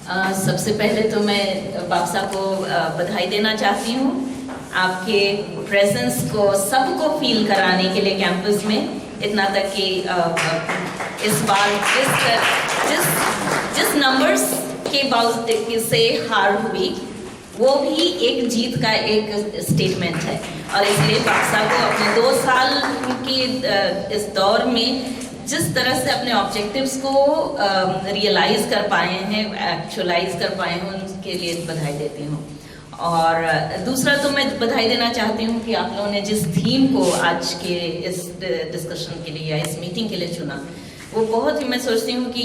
सबसे पहले तो मैं बापसा को बधाई देना चाहती हूँ आपके प्रेजेंस को सबको फील कराने के लिए कैंपस में, इतना तक कि इस बार जिस नंबर्स के बाद से हार हुई वो भी एक जीत का एक स्टेटमेंट है। और इसलिए बापसा को अपने 2 साल की इस दौर में जिस तरह से अपने ऑब्जेक्टिव्स को रियलाइज कर पाए हैं, एक्चुअलाइज कर पाए हैं, उनके लिए बधाई देती हूँ। और दूसरा तो मैं बधाई देना चाहती हूँ कि आप लोगों ने जिस थीम को आज के इस डिस्कशन के लिए या इस मीटिंग के लिए चुना, वो बहुत ही, मैं सोचती हूँ कि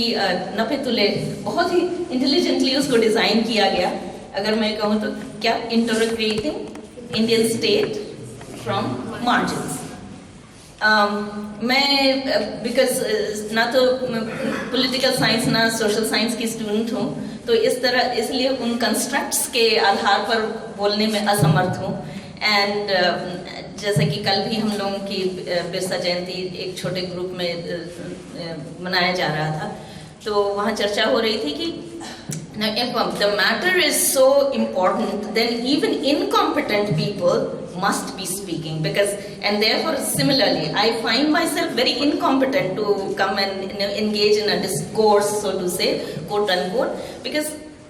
नफे तुले बहुत ही इंटेलिजेंटली उसको डिज़ाइन किया गया। अगर मैं कहूँ तो क्या, इंटरग्रेटिंग इंडियन स्टेट फ्रॉम मार्जिन्स। मैं बिकॉज ना तो पॉलिटिकल साइंस ना सोशल साइंस की स्टूडेंट हूँ, तो इसलिए उन कंस्ट्रक्ट्स के आधार पर बोलने में असमर्थ हूँ। एंड जैसे कि कल भी हम लोगों की बिरसा जयंती एक छोटे ग्रुप में मनाया जा रहा था, तो वहाँ चर्चा हो रही थी कि now if the matter is so important, then even incompetent people must be speaking, because and therefore similarly I find myself very incompetent to come and engage in a discourse, so to say, quote unquote, because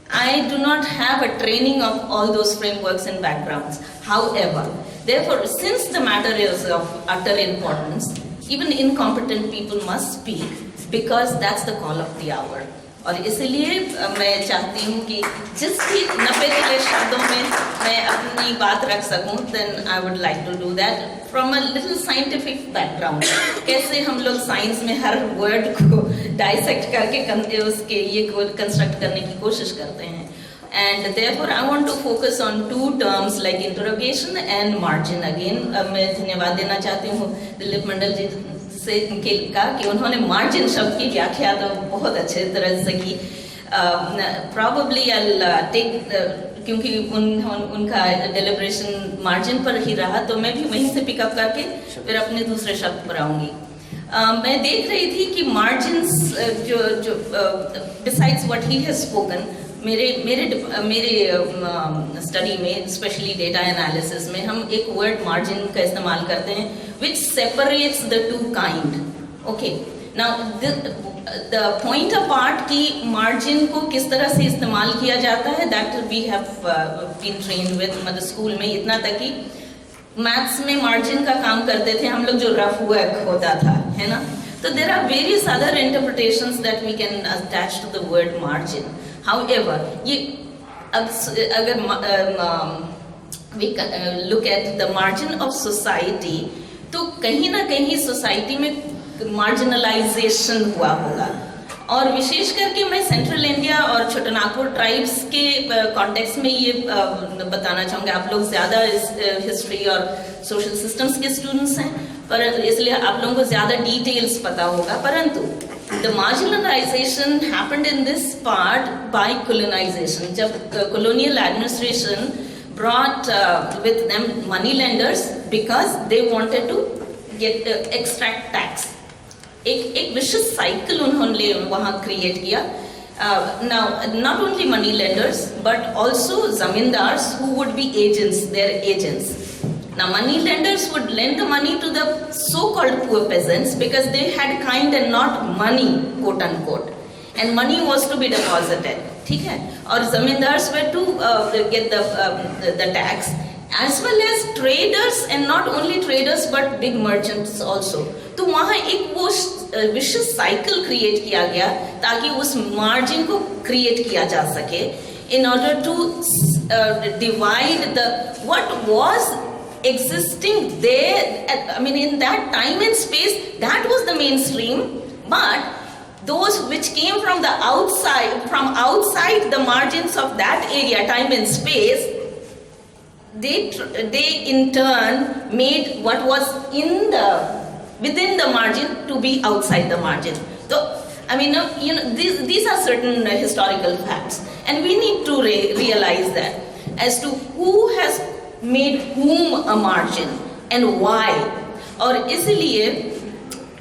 I do not have a training of all those frameworks and backgrounds. However, therefore, since the matter is of utter importance, even incompetent people must speak, because that's the call of the hour. और इसलिए मैं चाहती हूँ कि जिस भी 90 के शब्दों में मैं अपनी बात रख सकूँ, then I would like to do that from a little scientific background. कैसे हम लोग साइंस में हर वर्ड को डाइसेक्ट करके उसके ये को कंस्ट्रक्ट करने की कोशिश करते हैं. And therefore I want to focus on 2 terms like interrogation and margin. Again मैं धन्यवाद देना चाहती हूँ दिलीप मंडल जी से का कि उन्होंने मार्जिन शब्द की व्याख्या तो बहुत अच्छे तरह से की. प्रॉबली आई टेक, क्योंकि उनका डेलिब्रेशन मार्जिन पर ही रहा, तो मैं भी वहीं से पिकअप करके फिर अपने दूसरे शब्द पर आऊँगी. मैं देख रही थी कि मार्जिन्स जो besides what he has spoken, मेरे स्टडी में स्पेशली डेटा एनालिसिस में हम एक वर्ड मार्जिन का इस्तेमाल करते हैं which separates the two kind. Okay, now the point apart कि margin को किस तरह से इस्तेमाल किया जाता है, that we have been trained with. मतलब स्कूल में इतना तक कि मैथ्स में मार्जिन का काम करते थे हम लोग, जो रफ वर्क होता था, है ना. तो there are various other interpretations that we can attach to the word margin. However, ये अगर we look at the margin of society, तो कहीं ना कहीं सोसाइटी में मार्जिनलाइजेशन हुआ होगा. और विशेष करके मैं सेंट्रल इंडिया और छोटानागपुर ट्राइब्स के कॉन्टेक्स्ट में ये बताना चाहूँगी. आप लोग ज़्यादा हिस्ट्री और सोशल सिस्टम्स के स्टूडेंट्स हैं, पर इसलिए आप लोगों को ज़्यादा डिटेल्स पता होगा. परंतु the marginalisation happened in this part by colonisation. जब colonial administration brought with them money lenders because they wanted to get extract tax. एक vicious cycle उन्होंने वहाँ create किया. Now not only money lenders but also zamindars who would be agents, their agents. Now money lenders would lend the money to the so-called poor peasants because they had kind and not money, quote unquote, and money was to be deposited. ठीक है. और zamindars were to get the tax, as well as traders, and not only traders but big merchants also. तो वहाँ एक वो vicious cycle create किया गया ताकि उस margin को create किया जा सके in order to divide the what was existing there. I mean, in that time and space, that was the mainstream, but those which came from the outside the margins of that area, time and space, they in turn made what was within the margin to be outside the margin. So I mean, these are certain historical facts, and we need to realize that as to who has made whom a margin and why. और इसलिए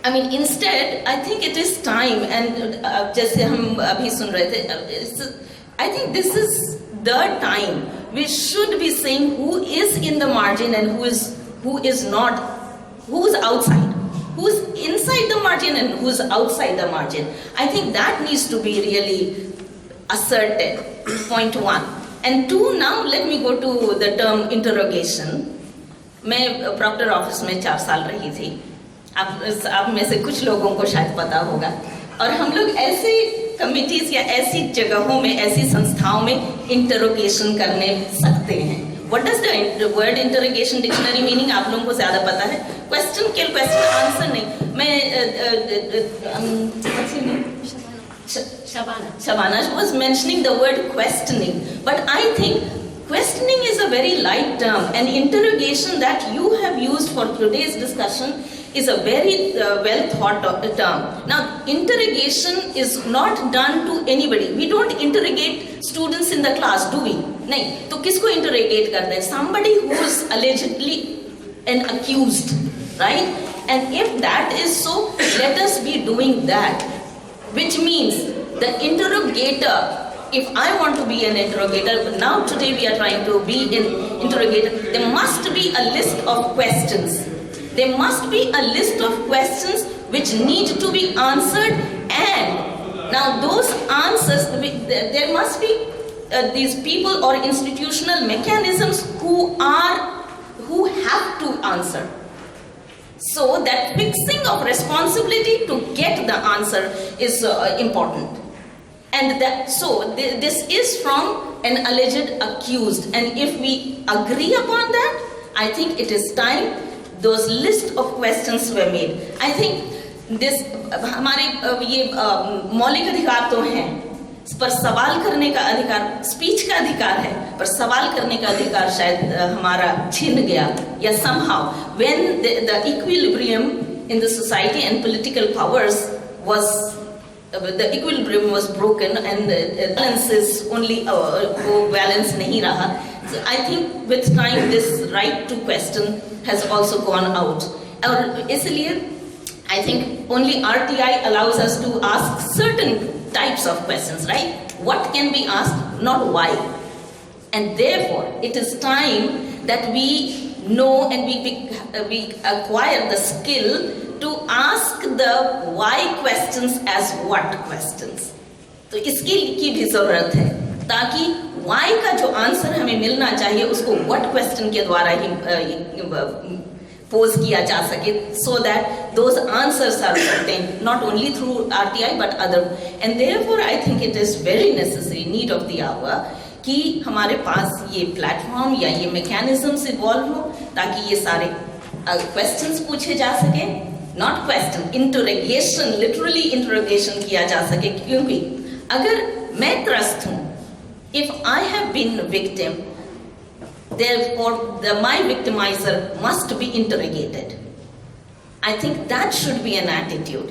I mean, instead, I think it is time, and जैसे हम अभी सुन रहे थे, I think this is the time we should be saying who is in the margin and who is not, who's outside, who's inside the margin and who's outside the margin. I think that needs to be really asserted, point one. And two, now let me go to the term interrogation. मैं proctor office में 4 साल रही थी, आप में से कुछ लोगों को शायद पता होगा, और हम लोग ऐसे कमिटीज या ऐसी जगहों में, ऐसी संस्थाओं में इंटरोगेशन करने सकते हैं. What does the word interrogation dictionary meaning? आप लोगों को ज़्यादा पता है. Question kill question आंसर नहीं. मैं Shabana was mentioning the word questioning, but I think questioning is a very light term, and interrogation that you have used for today's discussion is a very well thought of term. Now, interrogation is not done to anybody. We don't interrogate students in the class, do we? नहीं. तो किसको interrogate करते हैं? Somebody who is allegedly an accused, right? And if that is so, let us be doing that. Which means the interrogator, if I want to be an interrogator, but now today we are trying to be an interrogator, there must be a list of questions. There must be a list of questions which need to be answered, and now those answers, there must be these people or institutional mechanisms who have to answer. So that fixing of responsibility to get the answer is important. And this is from an alleged accused. And if we agree upon that, I think it is time those list of questions were made. I think this हमारे ये मौलिक अधिकार तो हैं, पर सवाल करने का अधिकार, स्पीच का अधिकार है, पर सवाल करने का अधिकार शायद हमारा छिन गया, या somehow when the equilibrium in the society and political powers was the equilibrium was broken and the balance is only वो balance नहीं रहा. So I think with time this right to question has also gone out. और इसलिए I think only RTI allows us to ask certain types of questions, right? What can be asked, not why. And therefore, it is time that we know and we acquire the skill to ask the why questions as what questions. तो इसकी की भी जरूरत है, ताकि why का जो answer हमें मिलना चाहिए उसको what question के द्वारा ही पोज किया जा सके, so that those answers are obtained not only through RTI but other. And therefore I think it is very necessary, need of the hour, कि हमारे पास ये प्लेटफॉर्म या ये मैकेनिज्म्स इवॉल्व हो ताकि ये सारे क्वेश्चंस पूछे जा सके, not question, interrogation, literally interrogation किया जा सके. क्योंकि अगर मैं त्रस्त हूँ, if I have been victim, therefore my victimizer must be interrogated. I think that should be an attitude.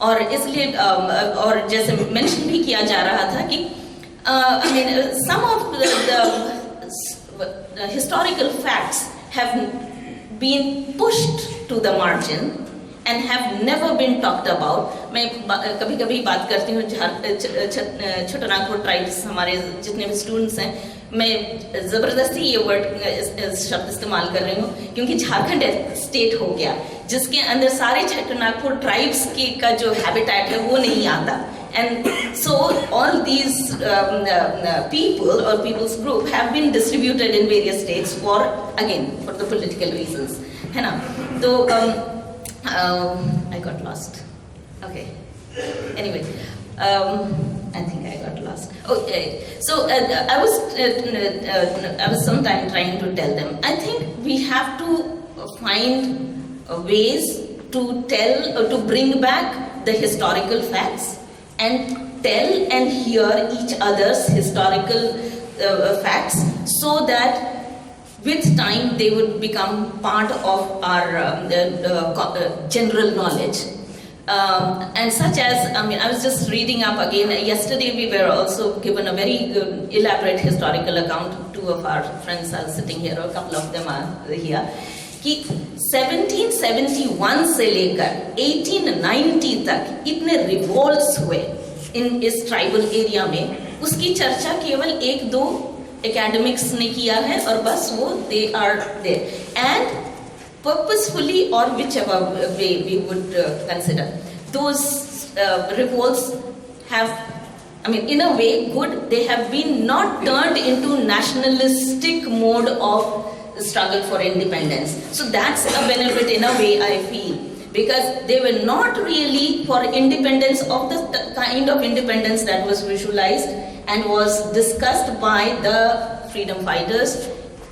और इसलिए और जैसे मेंशन भी किया जा रहा था कि I mean some of the historical facts have been pushed to the margin and have never been talked about. मैं कभी-कभी बात करती हूँ छोटानागपुर ट्राइब्स, हमारे जितने भी स्टूडेंट्स हैं, मैं ज़बरदस्ती ये वर्ड शब्द इस्तेमाल कर रही हूँ क्योंकि झारखंड स्टेट हो गया जिसके अंदर सारे छोटानागपुर ट्राइब्स का जो हैबिटेट है वो नहीं आता. And so all these people or people's group have been distributed in various states for the political reasons, है ना. तो I got lost. Okay. Anyway, I think I got lost. Okay. So I was sometime trying to tell them. I think we have to find ways to tell or to bring back the historical facts and tell and hear each other's historical facts, so that with time they would become part of our general knowledge. And such as, I mean, I was just reading up again, yesterday we were also given a very elaborate historical account. Two of our friends are sitting here, a couple of them are here, कि 1771 से लेकर 1890 तक इतने revolts हुए इस tribal area में उसकी चर्चा केवल एक दो एकेडमिक्स ने किया है और बस वो they are there and purposefully or whichever way we would consider those revolts have, I mean, in a way good. They have been not turned into nationalistic mode of struggle for independence. So that's a benefit in a way, I feel, because they were not really for independence of the kind of independence that was visualized and was discussed by the freedom fighters,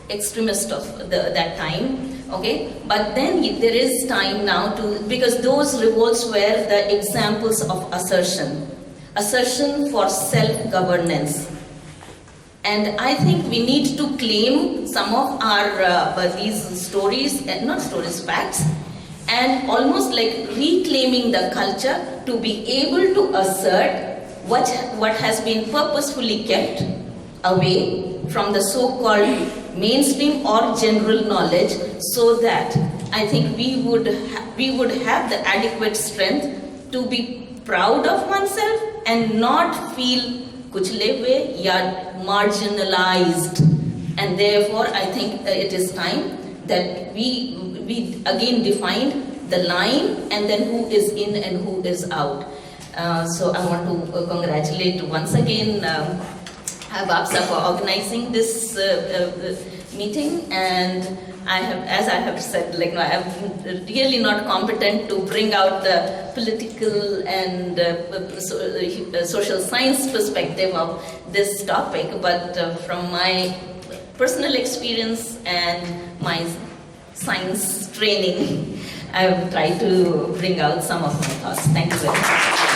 extremists of that time. Okay, but then there is time now to, because those revolts were the examples of assertion for self-governance. And I think we need to claim some of our these stories, not stories, facts, and almost like reclaiming the culture to be able to assert what has been purposefully kept away from the so-called mainstream or general knowledge, so that I think we would have the adequate strength to be proud of oneself and not feel kuchle hue ya marginalized. And therefore I think it is time that we again define the line and then who is in and who is out. So I want to congratulate once again BAPSA for organizing this meeting, and as I have said, like, no, I am really not competent to bring out the political and social science perspective of this topic, but from my personal experience and my science training, I will try to bring out some of my thoughts. Thank you very much.